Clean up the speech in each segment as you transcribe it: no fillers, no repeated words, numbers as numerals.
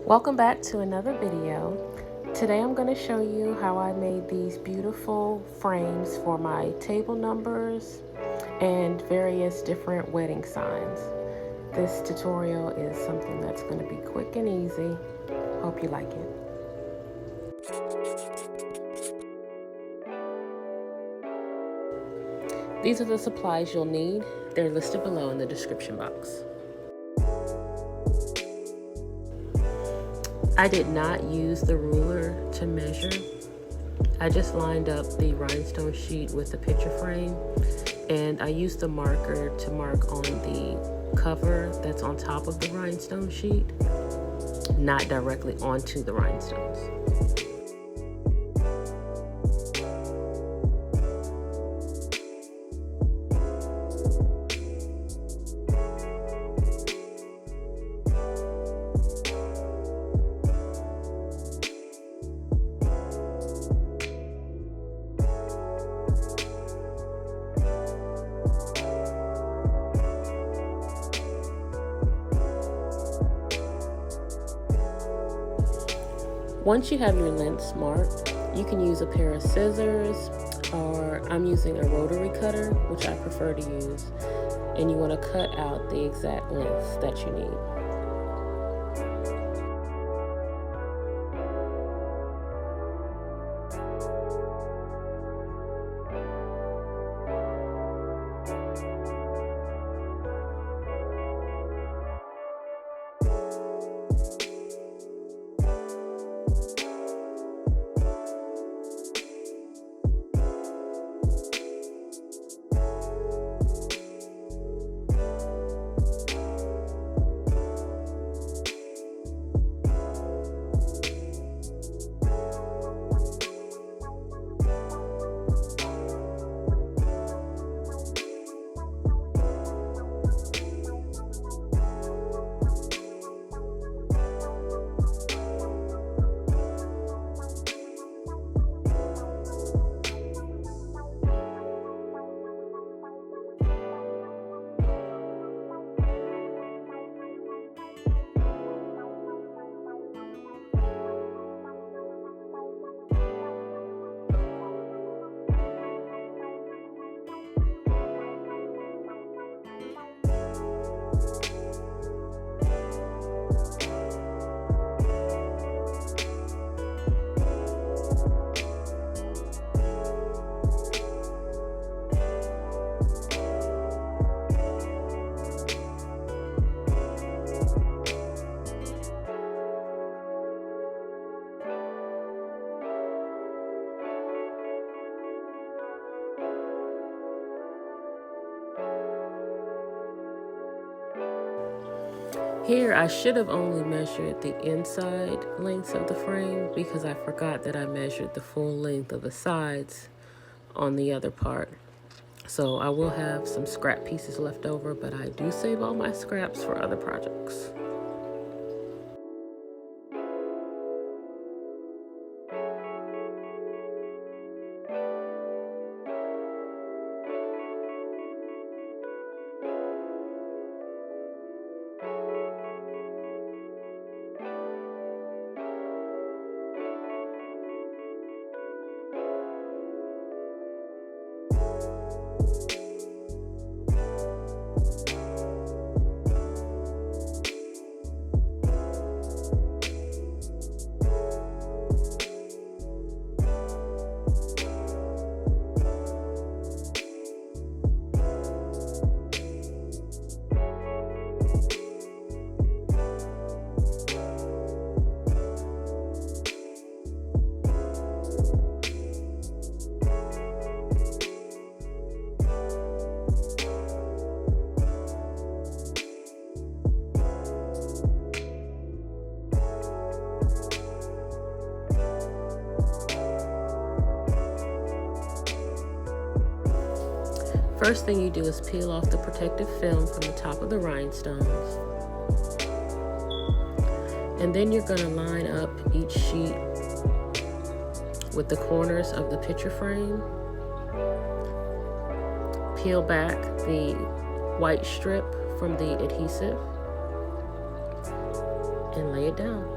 Welcome back to another video. Today I'm going to show you how I made these beautiful frames for my table numbers and various different wedding signs. This tutorial is something that's going to be quick and easy. Hope you like it. These are the supplies you'll need. They're listed below in the description box. I did not use the ruler to measure. I just lined up the rhinestone sheet with the picture frame, and I used the marker to mark on the cover that's on top of the rhinestone sheet, not directly onto the rhinestones. Once you have your lengths marked, you can use a pair of scissors, or I'm using a rotary cutter, which I prefer to use, and you want to cut out the exact lengths that you need. Here, I should have only measured the inside lengths of the frame because I forgot that I measured the full length of the sides on the other part. So I will have some scrap pieces left over, but I do save all my scraps for other projects. First thing you do is peel off the protective film from the top of the rhinestones. And then you're going to line up each sheet with the corners of the picture frame. Peel back the white strip from the adhesive and lay it down.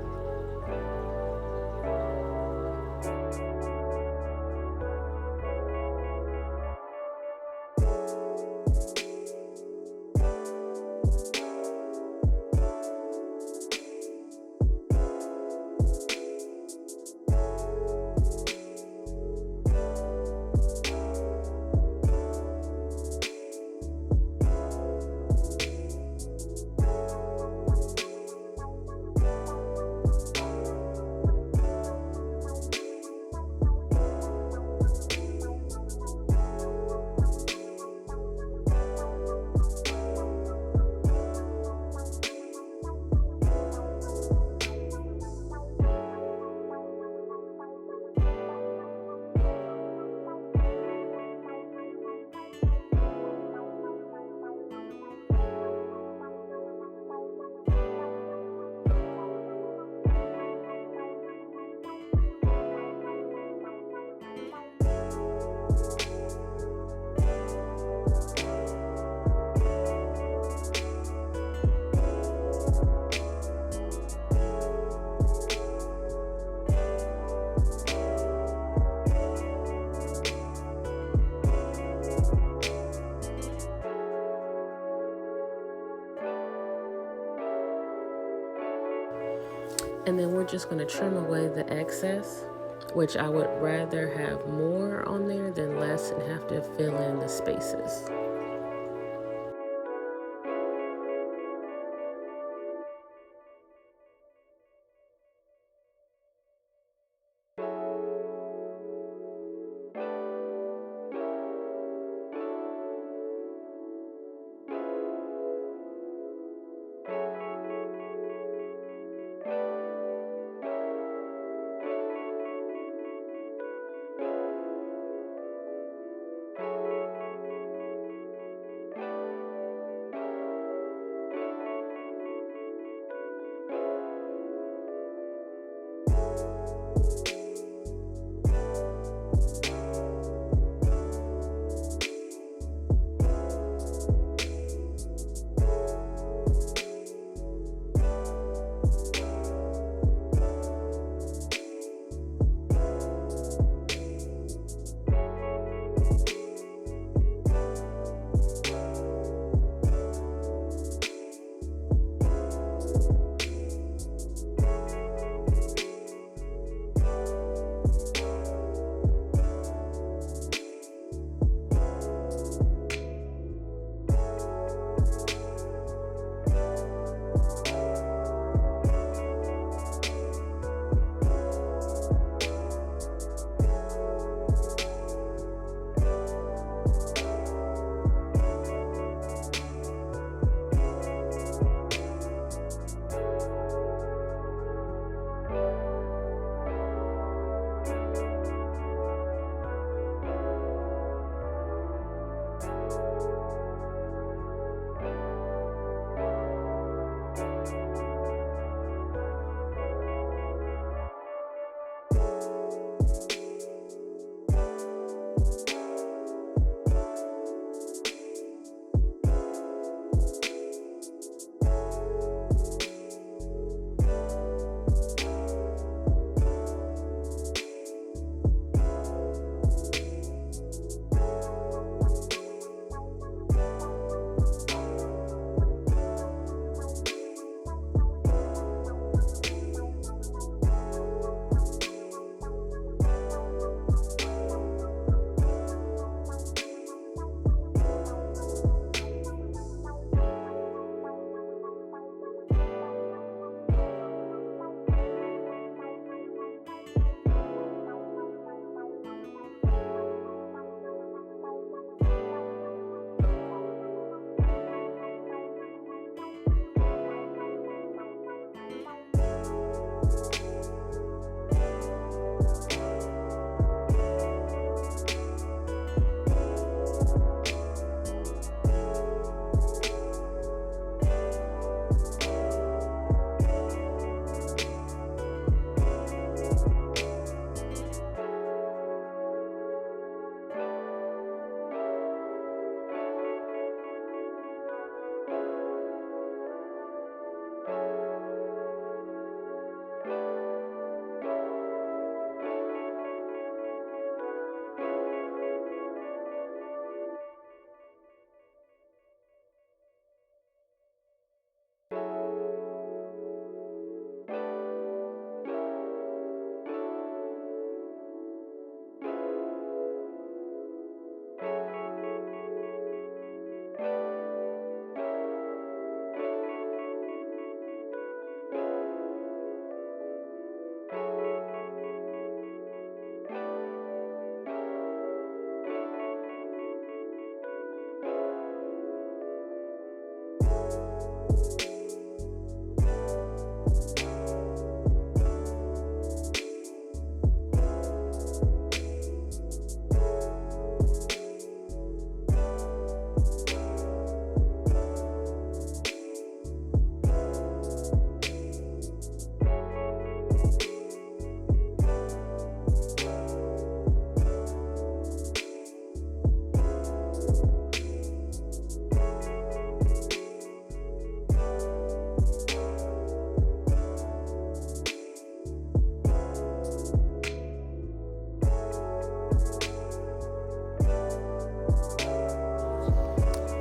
And then we're just going to trim away the excess, which I would rather have more on there than less and have to fill in the spaces.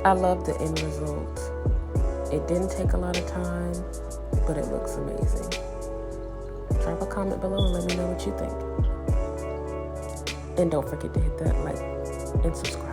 I love the end result. It didn't take a lot of time, but it looks amazing. drop a comment below and let me know what you think. And don't forget to hit that like and subscribe.